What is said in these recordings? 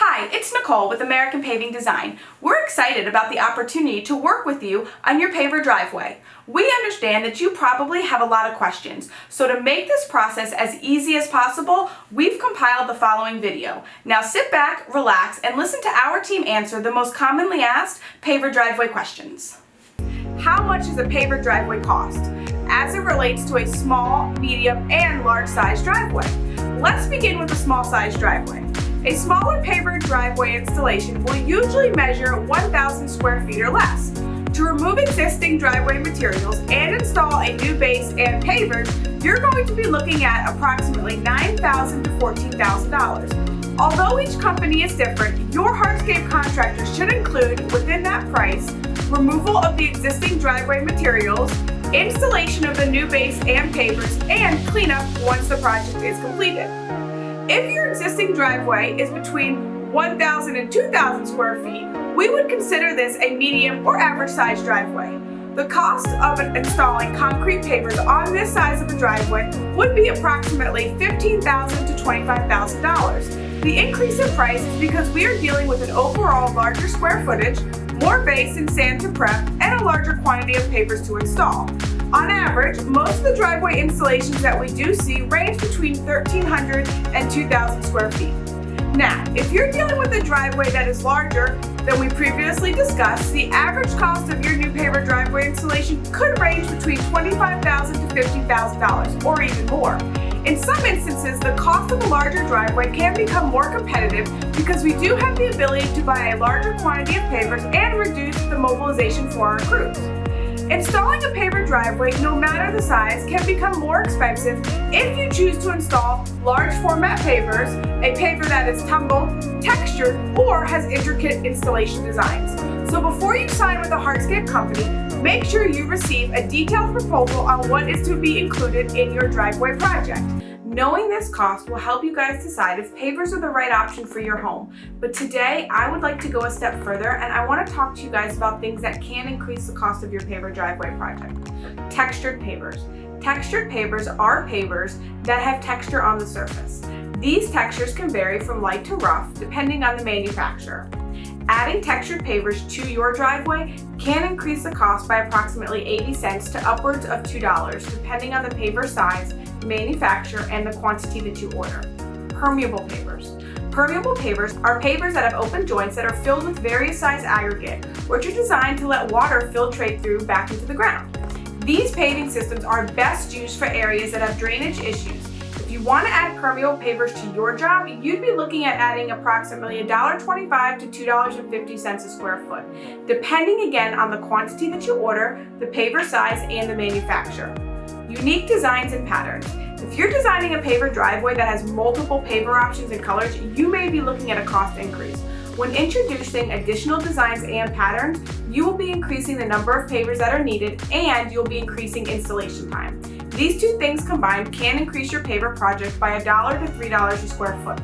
Hi, it's Nicole with American Paving Design. We're excited about the opportunity to work with you on your paver driveway. We understand that you probably have a lot of questions, so to make this process as easy as possible, we've compiled the following video. Now sit back, relax, and listen to our team answer the most commonly asked paver driveway questions. How much does a paver driveway cost, as it relates to a small, medium, and large size driveway? Let's begin with a small size driveway. A smaller paver driveway installation will usually measure 1,000 square feet or less. To remove existing driveway materials and install a new base and pavers, you're going to be looking at approximately $9,000 to $14,000. Although each company is different, your hardscape contractor should include within that price removal of the existing driveway materials, installation of the new base and pavers, and cleanup once the project is completed. If your existing driveway is between 1,000 and 2,000 square feet, we would consider this a medium or average size driveway. The cost of installing concrete pavers on this size of a driveway would be approximately $15,000 to $25,000. The increase in price is because we are dealing with an overall larger square footage, more base and sand to prep, and a larger quantity of pavers to install. On average, most of the driveway installations that we do see range between 1,300 and 2,000 square feet. Now, if you're dealing with a driveway that is larger than we previously discussed, the average cost of your new paver driveway installation could range between $25,000 to $50,000 or even more. In some instances, the cost of a larger driveway can become more competitive because we do have the ability to buy a larger quantity of pavers and reduce the mobilization for our crews. Installing a paver driveway, no matter the size, can become more expensive if you choose to install large format pavers, a paver that is tumbled, textured, or has intricate installation designs. So before you sign with a hardscape company, make sure you receive a detailed proposal on what is to be included in your driveway project. Knowing this cost will help you guys decide if pavers are the right option for your home. But today, I would like to go a step further and I want to talk to you guys about things that can increase the cost of your paver driveway project. Textured pavers. Textured pavers are pavers that have texture on the surface. These textures can vary from light to rough depending on the manufacturer. Adding textured pavers to your driveway can increase the cost by approximately 80 cents to upwards of $2 depending on the paver size, manufacturer, and the quantity that you order. Permeable pavers. Permeable pavers are pavers that have open joints that are filled with various size aggregate, which are designed to let water filtrate through back into the ground. These paving systems are best used for areas that have drainage issues. If you want to add permeable pavers to your job, you'd be looking at adding approximately $1.25 to $2.50 a square foot, depending again on the quantity that you order, the paver size, and the manufacturer. Unique designs and patterns. If you're designing a paver driveway that has multiple paver options and colors, you may be looking at a cost increase. When introducing additional designs and patterns, you will be increasing the number of pavers that are needed and you'll be increasing installation time. These two things combined can increase your paver project by $1 to $3 a square foot.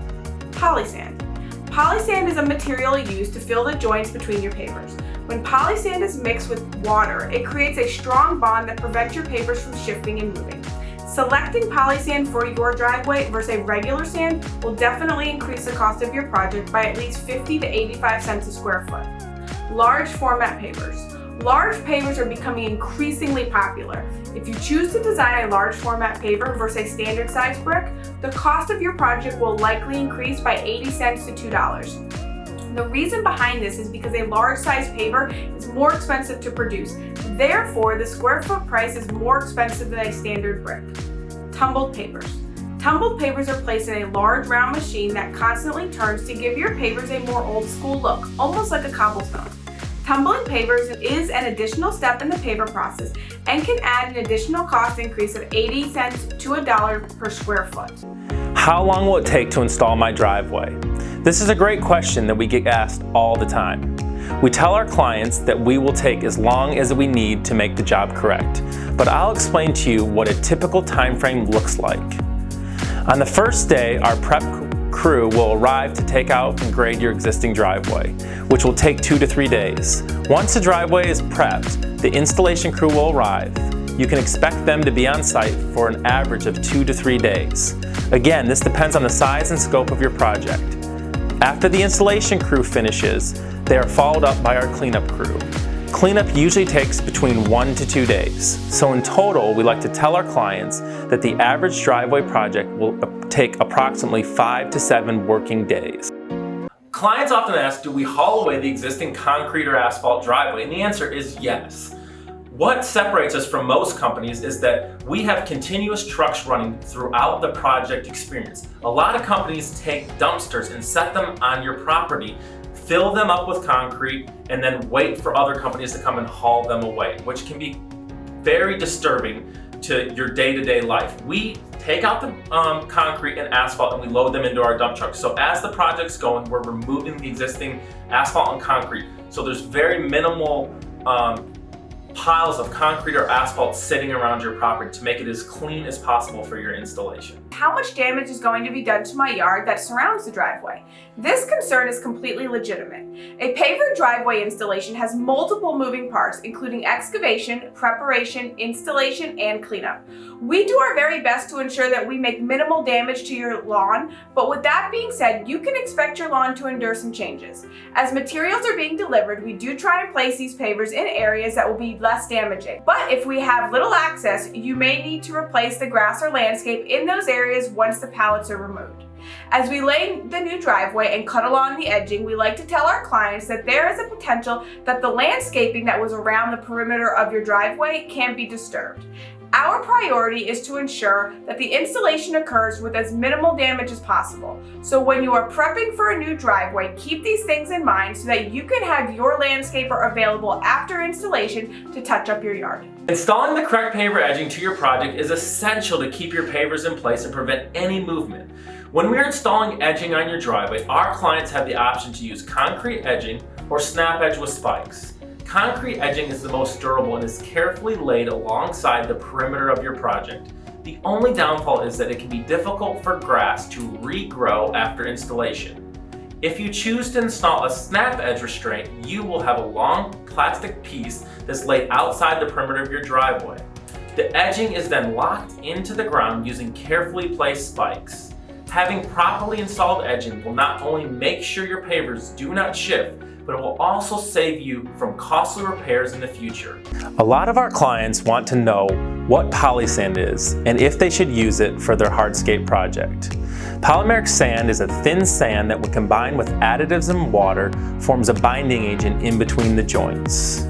Polysand. Polysand is a material used to fill the joints between your pavers. When polysand is mixed with water, it creates a strong bond that prevents your pavers from shifting and moving. Selecting polysand for your driveway versus a regular sand will definitely increase the cost of your project by at least 50 to 85 cents a square foot. Large format pavers. Large pavers are becoming increasingly popular. If you choose to design a large format paver versus a standard size brick, the cost of your project will likely increase by 80 cents to $2. The reason behind this is because a large size paver is more expensive to produce. Therefore, the square foot price is more expensive than a standard brick. Tumbled pavers. Tumbled pavers are placed in a large round machine that constantly turns to give your pavers a more old school look, almost like a cobblestone. Tumbling pavers is an additional step in the paver process and can add an additional cost increase of 80 cents to $1 per square foot. How long will it take to install my driveway? This is a great question that we get asked all the time. We tell our clients that we will take as long as we need to make the job correct, but I'll explain to you what a typical time frame looks like. On the first day, our prep crew will arrive to take out and grade your existing driveway, which will take 2 to 3 days. Once the driveway is prepped, the installation crew will arrive. You can expect them to be on site for an average of 2 to 3 days. Again, this depends on the size and scope of your project. After the installation crew finishes, they are followed up by our cleanup crew. Cleanup usually takes between 1 to 2 days. So in total, we like to tell our clients that the average driveway project will take approximately 5 to 7 working days. Clients often ask, do we haul away the existing concrete or asphalt driveway? And the answer is yes. What separates us from most companies is that we have continuous trucks running throughout the project experience. A lot of companies take dumpsters and set them on your property, fill them up with concrete, and then wait for other companies to come and haul them away, which can be very disturbing to your day-to-day life. We take out the concrete and asphalt and we load them into our dump trucks. So as the project's going, we're removing the existing asphalt and concrete. So there's very minimal piles of concrete or asphalt sitting around your property to make it as clean as possible for your installation. How much damage is going to be done to my yard that surrounds the driveway? This concern is completely legitimate. A paver driveway installation has multiple moving parts, including excavation, preparation, installation, and cleanup. We do our very best to ensure that we make minimal damage to your lawn, but with that being said, you can expect your lawn to endure some changes. As materials are being delivered, we do try and place these pavers in areas that will be less damaging. But if we have little access, you may need to replace the grass or landscape in those areas once the pallets are removed. As we lay the new driveway and cut along the edging, we like to tell our clients that there is a potential that the landscaping that was around the perimeter of your driveway can be disturbed. Our priority is to ensure that the installation occurs with as minimal damage as possible. So when you are prepping for a new driveway, keep these things in mind so that you can have your landscaper available after installation to touch up your yard. Installing the correct paver edging to your project is essential to keep your pavers in place and prevent any movement. When we are installing edging on your driveway, our clients have the option to use concrete edging or snap edge with spikes. Concrete edging is the most durable and is carefully laid alongside the perimeter of your project. The only downfall is that it can be difficult for grass to regrow after installation. If you choose to install a snap edge restraint, you will have a long plastic piece that's laid outside the perimeter of your driveway. The edging is then locked into the ground using carefully placed spikes. Having properly installed edging will not only make sure your pavers do not shift, but it will also save you from costly repairs in the future. A lot of our clients want to know what polysand is and if they should use it for their hardscape project. Polymeric sand is a thin sand that when combined with additives and water forms a binding agent in between the joints.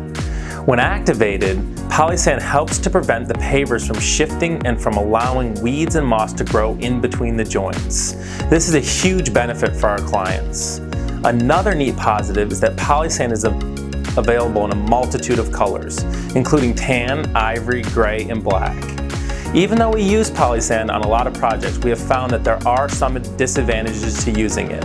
When activated, polysand helps to prevent the pavers from shifting and from allowing weeds and moss to grow in between the joints. This is a huge benefit for our clients. Another neat positive is that polysand is available in a multitude of colors, including tan, ivory, gray, and black. Even though we use polysand on a lot of projects, we have found that there are some disadvantages to using it.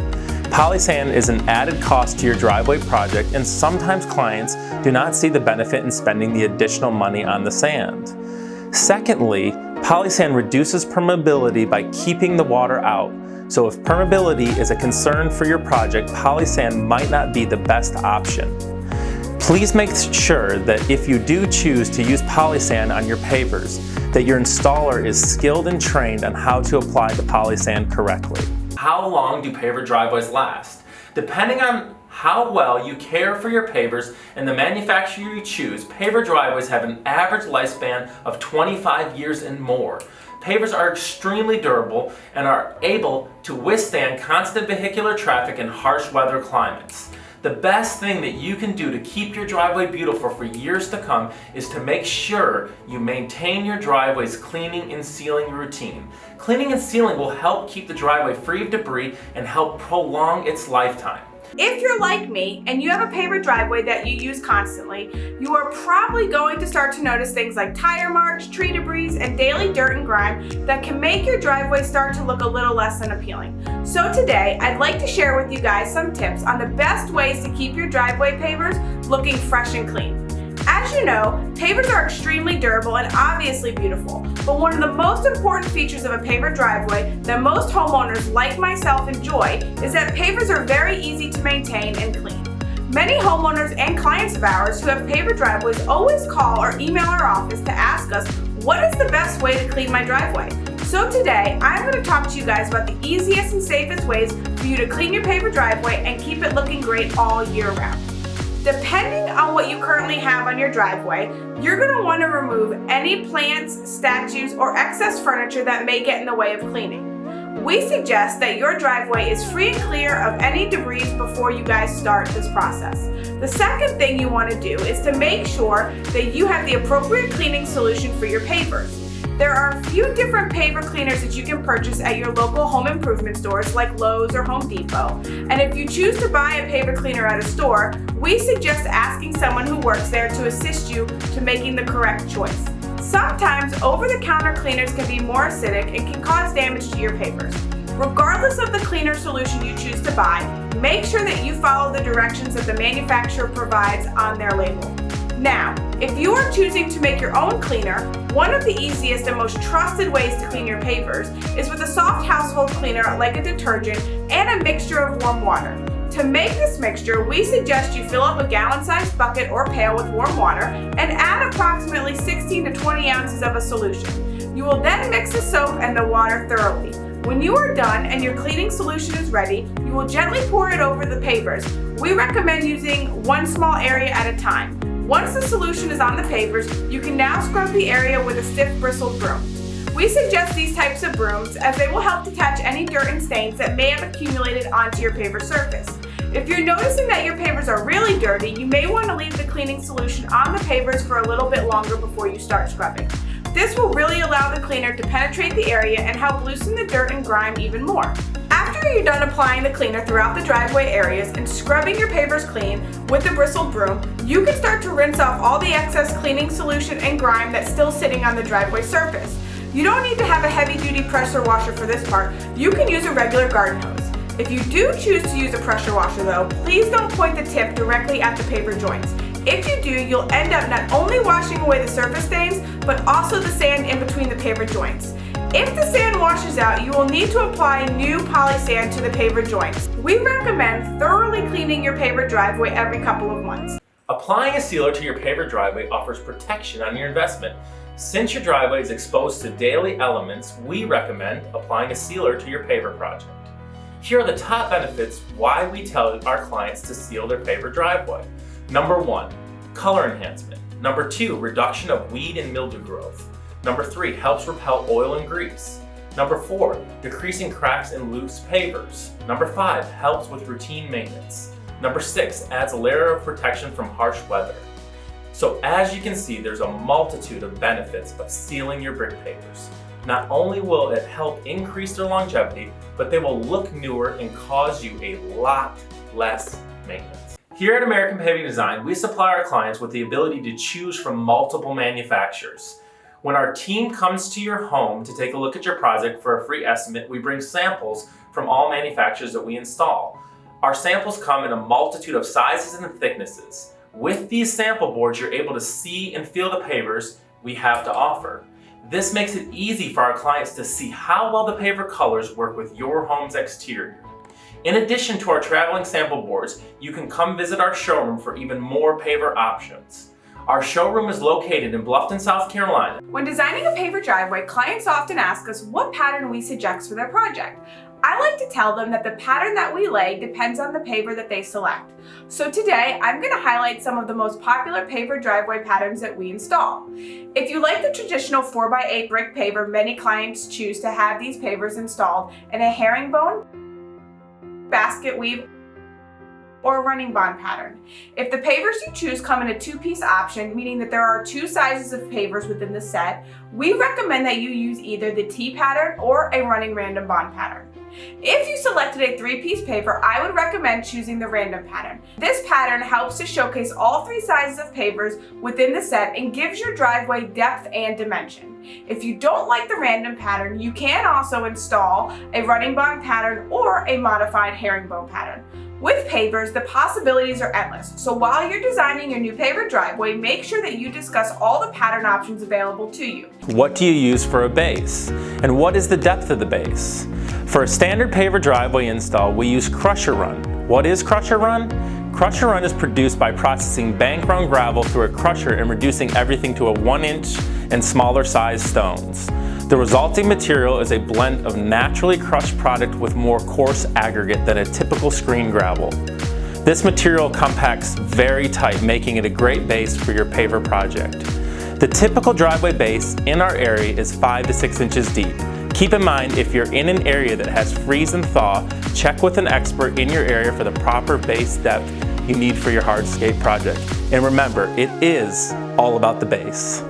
Polysand is an added cost to your driveway project, and sometimes clients do not see the benefit in spending the additional money on the sand. Secondly, polysand reduces permeability by keeping the water out. So if permeability is a concern for your project, polysand might not be the best option. Please make sure that if you do choose to use polysand on your pavers, that your installer is skilled and trained on how to apply the polysand correctly. How long do paver driveways last? Depending on how well you care for your pavers and the manufacturer you choose, paver driveways have an average lifespan of 25 years and more. Pavers are extremely durable and are able to withstand constant vehicular traffic and harsh weather climates. The best thing that you can do to keep your driveway beautiful for years to come is to make sure you maintain your driveway's cleaning and sealing routine. Cleaning and sealing will help keep the driveway free of debris and help prolong its lifetime. If you're like me and you have a paver driveway that you use constantly, you are probably going to start to notice things like tire marks, tree debris, and daily dirt and grime that can make your driveway start to look a little less than appealing. So today, I'd like to share with you guys some tips on the best ways to keep your driveway pavers looking fresh and clean. As you know, pavers are extremely durable and obviously beautiful, but one of the most important features of a paver driveway that most homeowners like myself enjoy is that pavers are very easy to maintain and clean. Many homeowners and clients of ours who have paver driveways always call or email our office to ask us, what is the best way to clean my driveway? So today, I'm going to talk to you guys about the easiest and safest ways for you to clean your paver driveway and keep it looking great all year round. Depending on what you currently have on your driveway, you're going to want to remove any plants, statues, or excess furniture that may get in the way of cleaning. We suggest that your driveway is free and clear of any debris before you guys start this process. The second thing you want to do is to make sure that you have the appropriate cleaning solution for your pavers. There are a few different paver cleaners that you can purchase at your local home improvement stores like Lowe's or Home Depot. And if you choose to buy a paver cleaner at a store, we suggest asking someone who works there to assist you to making the correct choice. Sometimes over-the-counter cleaners can be more acidic and can cause damage to your pavers. Regardless of the cleaner solution you choose to buy, make sure that you follow the directions that the manufacturer provides on their label. Now, if you are choosing to make your own cleaner, one of the easiest and most trusted ways to clean your pavers is with a soft household cleaner like a detergent and a mixture of warm water. To make this mixture, we suggest you fill up a gallon-sized bucket or pail with warm water and add approximately 16 to 20 ounces of a solution. You will then mix the soap and the water thoroughly. When you are done and your cleaning solution is ready, you will gently pour it over the pavers. We recommend using one small area at a time. Once the solution is on the pavers, you can now scrub the area with a stiff bristled broom. We suggest these types of brooms as they will help detach any dirt and stains that may have accumulated onto your paver surface. If you're noticing that your pavers are really dirty, you may want to leave the cleaning solution on the pavers for a little bit longer before you start scrubbing. This will really allow the cleaner to penetrate the area and help loosen the dirt and grime even more. After you're done applying the cleaner throughout the driveway areas and scrubbing your pavers clean with the bristled broom, you can start to rinse off all the excess cleaning solution and grime that's still sitting on the driveway surface. You don't need to have a heavy-duty pressure washer for this part. You can use a regular garden hose. If you do choose to use a pressure washer though, please don't point the tip directly at the paver joints. If you do, you'll end up not only washing away the surface stains, but also the sand in between the paver joints. If the sand washes out, you will need to apply new polysand to the paver joints. We recommend thoroughly cleaning your paver driveway every couple of months. Applying a sealer to your paver driveway offers protection on your investment. Since your driveway is exposed to daily elements, we recommend applying a sealer to your paver project. Here are the top benefits why we tell our clients to seal their paver driveway. Number 1, color enhancement. Number 2, reduction of weed and mildew growth. Number 3, helps repel oil and grease. Number 4, decreasing cracks in loose pavers. Number 5, helps with routine maintenance. Number 6, adds a layer of protection from harsh weather. So as you can see, there's a multitude of benefits of sealing your brick pavers. Not only will it help increase their longevity, but they will look newer and cause you a lot less maintenance. Here at American Paving Design, we supply our clients with the ability to choose from multiple manufacturers. When our team comes to your home to take a look at your project for a free estimate, we bring samples from all manufacturers that we install. Our samples come in a multitude of sizes and thicknesses. With these sample boards, you're able to see and feel the pavers we have to offer. This makes it easy for our clients to see how well the paver colors work with your home's exterior. In addition to our traveling sample boards, you can come visit our showroom for even more paver options. Our showroom is located in Bluffton, South Carolina. When designing a paver driveway, clients often ask us what pattern we suggest for their project. I like to tell them that the pattern that we lay depends on the paver that they select. So today, I'm going to highlight some of the most popular paver driveway patterns that we install. If you like the traditional 4x8 brick paver, many clients choose to have these pavers installed in a herringbone, basket weave, or a running bond pattern. If the pavers you choose come in a two-piece option, meaning that there are two sizes of pavers within the set, we recommend that you use either the T pattern or a running random bond pattern. If you selected a three-piece paver, I would recommend choosing the random pattern. This pattern helps to showcase all three sizes of pavers within the set and gives your driveway depth and dimension. If you don't like the random pattern, you can also install a running bond pattern or a modified herringbone pattern. With pavers, the possibilities are endless, so while you're designing your new paver driveway, make sure that you discuss all the pattern options available to you. What do you use for a base? And what is the depth of the base? For a standard paver driveway install, we use crusher run. What is crusher run? Crusher run is produced by processing bank run gravel through a crusher and reducing everything to a 1-inch and smaller size stones. The resulting material is a blend of naturally crushed product with more coarse aggregate than a typical screen gravel. This material compacts very tight, making it a great base for your paver project. The typical driveway base in our area is 5 to 6 inches deep. Keep in mind, if you're in an area that has freeze and thaw, check with an expert in your area for the proper base depth you need for your hardscape project. And remember, it is all about the base.